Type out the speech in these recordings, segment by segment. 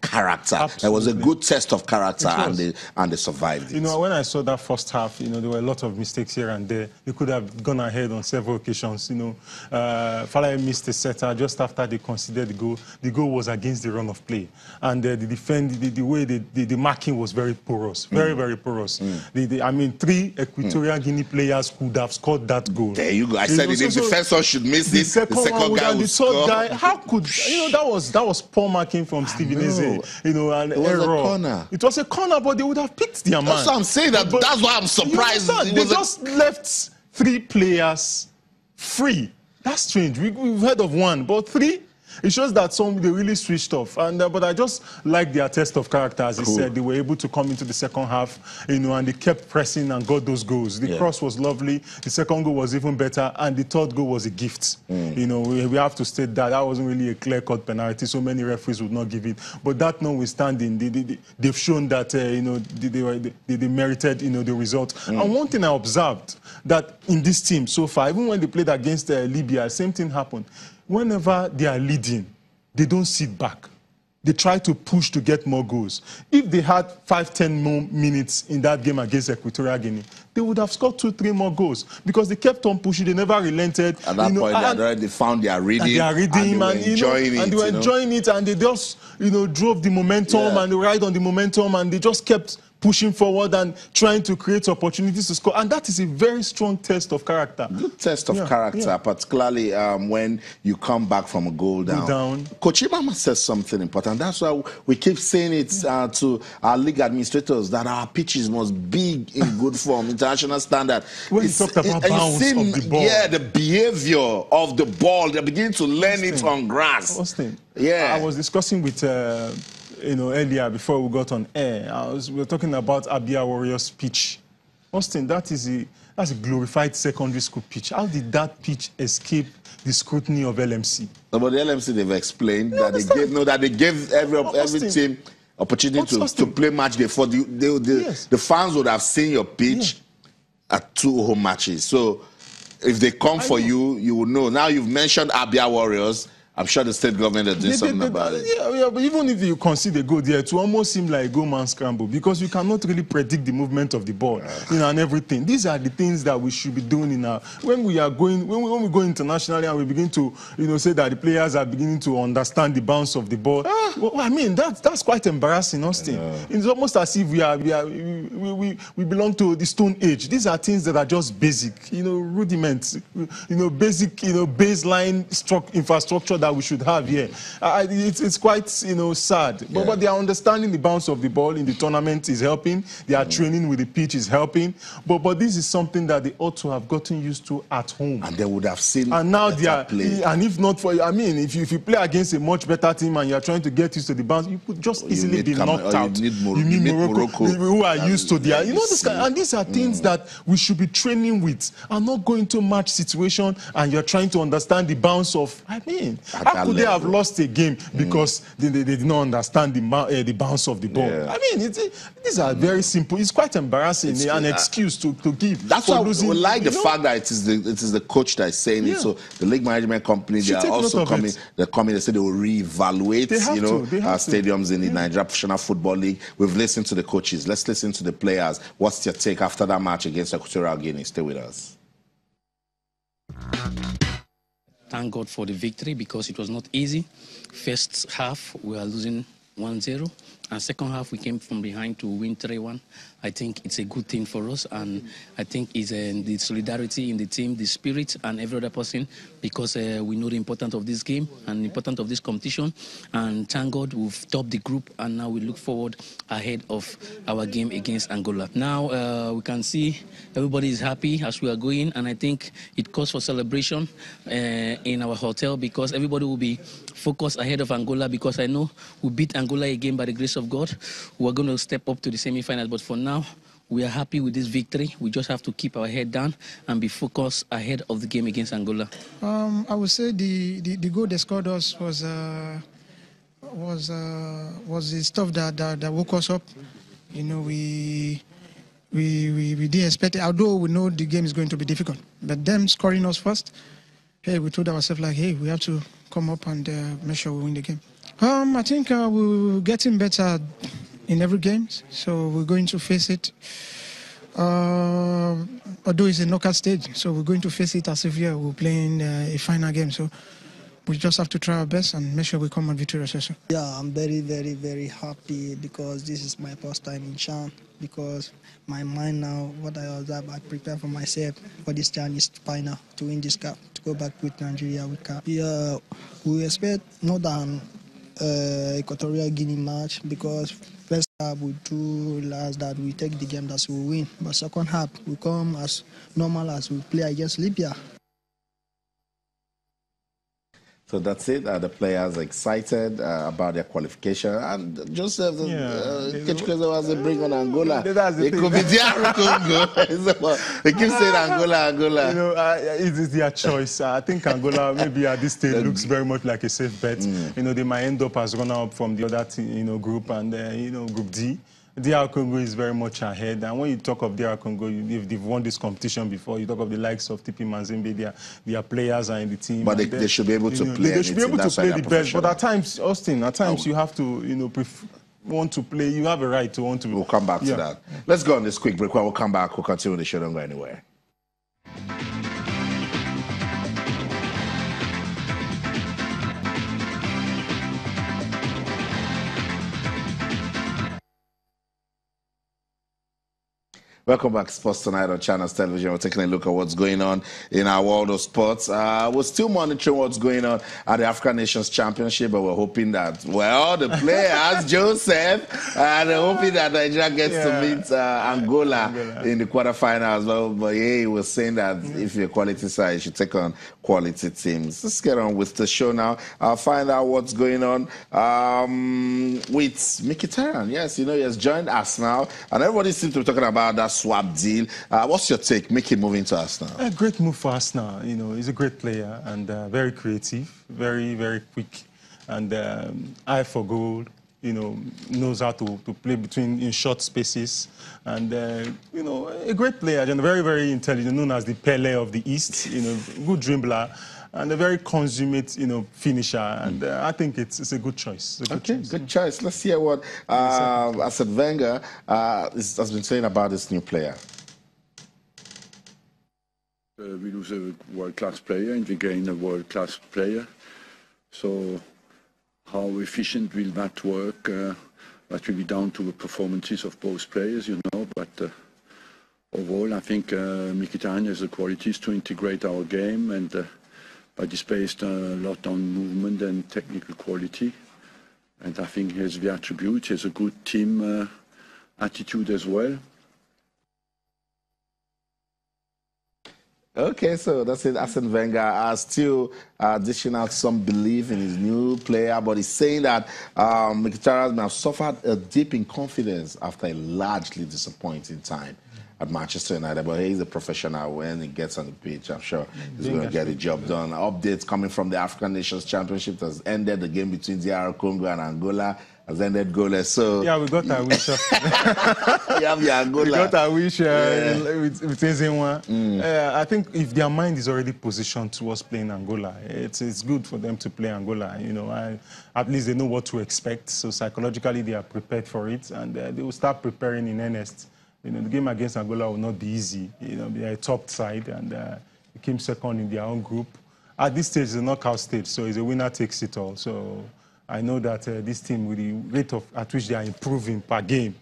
character. Absolutely. It was a good test of character, and they survived it. You know, when I saw that first half, you know, there were a lot of mistakes here and there. They could have gone ahead on several occasions. You know, Falaye missed a setter just after they conceded the goal. The goal was against the run of play, and the way the marking was very porous, very porous. I mean, 3 Equatorial Guinea players could have scored that goal. There you go. I said the defensor should miss it. The second guy would score. The third guy, how could that was poor marking from Steven Eze. You know, an it was error. A corner. It was a corner, but they would have picked their man. That's what I'm saying. That's why I'm surprised. They just left 3 players free. That's strange. We've heard of 1, but 3. It shows that they really switched off. And but I just like their test of character, as he said. They were able to come into the second half, you know, and they kept pressing and got those goals. The cross was lovely. The second goal was even better, and the third goal was a gift. You know, we have to state that wasn't really a clear-cut penalty. So many referees would not give it. But that notwithstanding, they've shown that you know they merited, you know, the result. And one thing I observed that in this team so far, even when they played against Libya, same thing happened. Whenever they are leading, they don't sit back. They try to push to get more goals. If they had 5-10 more minutes in that game against Equatorial Guinea, they would have scored 2-3 more goals because they kept on pushing. They never relented. At that point, they had already found their rhythm. And they were enjoying it, and they just, you know, drove the momentum and they ride on the momentum, and they just kept pushing forward and trying to create opportunities to score. And that is a very strong test of character. Good test of character, particularly when you come back from a goal down. Coach Imama says something important. That's why we keep saying it to our league administrators, that our pitches must be in good form, international standard. When you talked about bounce of the ball. Yeah, the behavior of the ball, they're beginning to learn it on grass. Austin, I was discussing with... you know, earlier before we got on air, we were talking about Abia Warriors pitch. Austin, that's a glorified secondary school pitch. How did that pitch escape the scrutiny of LMC? No, but the LMC, they've explained that they gave every team opportunity to play match day. For the fans would have seen your pitch at 2 home matches. So if they come for you, you will know. Now you've mentioned Abia Warriors. I'm sure the state government is doing something about it. Yeah, but even if you concede a goal there, it will almost seem like a goal-man scramble because you cannot really predict the movement of the ball, you know, and everything. These are the things that we should be doing in our when we go internationally and we begin to, you know, say that the players are beginning to understand the bounce of the ball. Well, I mean, that's quite embarrassing, Austin. It's almost as if we belong to the Stone Age. These are things that are just basic, you know, rudiments, you know, basic, you know, baseline infrastructure that we should have here. It's quite, you know, sad. But they are understanding the bounce of the ball in the tournament is helping. They are training with the pitch is helping. But this is something that they ought to have gotten used to at home. And they would have seen. And now they are. And if not for, I mean, if you play against a much better team and you are trying to get used to the bounce, you could just easily be knocked out. You need Morocco, who are used to their. You know this kind. And these are things that we should be training with. And not going to match situation and you're trying to understand the bounce of. I mean. How could they have lost a game because they did not understand the bounce of the ball? I mean, these are very simple. It's quite embarrassing. It's an excuse to give. That's why we like the fact that it is the coach that is saying it. So the league management company, they are also coming. They're coming. They say they will reevaluate, our stadiums in the Nigeria Professional Football League. We've listened to the coaches. Let's listen to the players. What's your take after that match against Equatorial Guinea? Stay with us. Thank God for the victory because it was not easy. First half, we were losing 1-0. And second half, we came from behind to win 3-1. I think it's a good thing for us. And I think it's the solidarity in the team, the spirit, and every other person, because we know the importance of this game and the importance of this competition. And thank God we've topped the group, and now we look forward ahead of our game against Angola. Now we can see everybody is happy as we are going, and I think it calls for celebration in our hotel because everybody will be focused ahead of Angola, because I know we beat Angola again by the grace of God. We're going to step up to the semi-finals, but for now, we are happy with this victory. We just have to keep our head down and be focused ahead of the game against Angola. I would say the goal they scored us was the stuff that woke us up. You know, we didn't expect it, although we know the game is going to be difficult. But them scoring us first, hey, we told ourselves like, hey, we have to come up and make sure we win the game. I think we're getting better in every game, so we're going to face it. Although it's a knockout stage, so we're going to face it as if we're playing a final game. So we just have to try our best and make sure we come out victorious. Yeah, I'm very, very, very happy because this is my first time in CHAN. Because my mind now, what I observe, I prepare for myself for this Chinese final to win this cup, to go back with Nigeria with cup. Yeah, we expect more than Equatorial Guinea match because first half we do realize that we take the game that we win, but second half we come as normal as we play against Libya. So that's it. The players are excited about their qualification. And Joseph, was a bring on Angola. It could be DR Congo. They keep saying Angola. You know, it is their choice. I think Angola maybe at this stage looks very much like a safe bet. You know, they might end up as runner-up from the other group and Group D. DR Congo is very much ahead, and when you talk of DR Congo, if they've won this competition before, you talk of the likes of TP Mazembe, their players are in the team. But they should be able to play. They should be able to play the best. But at times, Austin, you have to, want to play. You have a right to want to. We'll come back to that. Let's go on this quick break. When we'll come back, we'll continue the show. Don't go anywhere. Welcome back to Sports Tonight on Channels Television. We're taking a look at what's going on in our world of sports. We're still monitoring what's going on at the African Nations Championship, but we're hoping that, well, the players, Joseph, and they're hoping that Nigeria gets to meet Angola in the quarterfinals as well. But yeah, he was saying that if you're a quality side, you should take on quality teams. Let's get on with the show now. I'll find out what's going on with Mkhitaryan. Yes, he has joined Arsenal, and everybody seems to be talking about that swap deal. What's your take? Make him move into Arsenal. A great move for Arsenal. He's a great player and very creative, very, very quick, and eye for goal. Knows how to play in short spaces, and a great player and very, very intelligent, known as the Pele of the East. Good dribbler and a very consummate, finisher. And I think it's a good choice. Good choice. Let's hear what Arsene Wenger has been saying about this new player. We lose a world-class player and we gain a world-class player. So how efficient will that work? That will be down to the performances of both players, But overall, I think Mkhitaryan has the qualities to integrate our game, and but he's based a lot on movement and technical quality. And I think he has the attributes. He has a good team attitude as well. Okay, so that's it. Arsene Wenger still dishing out some belief in his new player, but he's saying that Mkhitaryan may have suffered a dip in confidence after a largely disappointing time at Manchester United. But he's a professional. When he gets on the pitch, I'm sure he's going to get the job done. Updates coming from the African Nations Championship has ended. The game between DR Congo and Angola has ended goalless. So yeah, we got our wish. You have the Angola. We got our wish with Ezenwa. I think if their mind is already positioned towards playing Angola, it's good for them to play Angola. At least they know what to expect. So psychologically, they are prepared for it, and they will start preparing in earnest. The game against Angola will not be easy. They are a top side, and they came second in their own group. At this stage, it's a knockout stage, so it's a winner takes it all. So I know that this team, with the rate at which they are improving per game,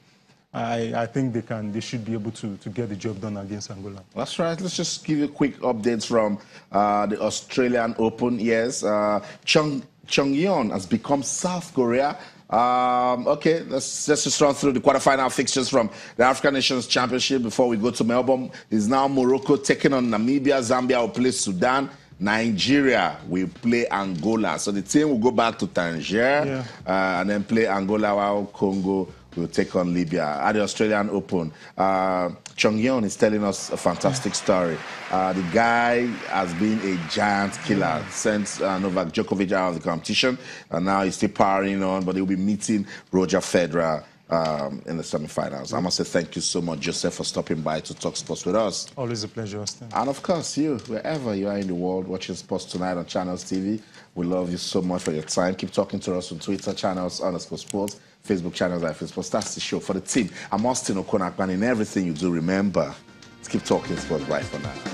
I think they should be able to get the job done against Angola. That's right. Let's just give you quick updates from the Australian Open. Yes, Chongyun has become South Korea. Okay, let's just run through the quarterfinal fixtures from the African Nations Championship before we go to Melbourne. It's now Morocco taking on Namibia. Zambia will play Sudan. Nigeria will play Angola. So the team will go back to Tangier and then play Angola, while Congo will take on Libya. At the Australian Open, Chongyun is telling us a fantastic story. The guy has been a giant killer since Novak Djokovic out of the competition, and now he's still powering on, but he'll be meeting Roger Federer in the semi-finals. I must say thank you so much, Joseph, for stopping by to talk sports with us. Always a pleasure, Austin. And of course, you, wherever you are in the world watching Sports Tonight on Channels TV, we love you so much for your time. Keep talking to us on Twitter, Channels_Sports, Facebook channels, Sports. That's the show for the team. I'm Austin Okonakpan. In everything you do, remember, keep talking sports. Bye for now.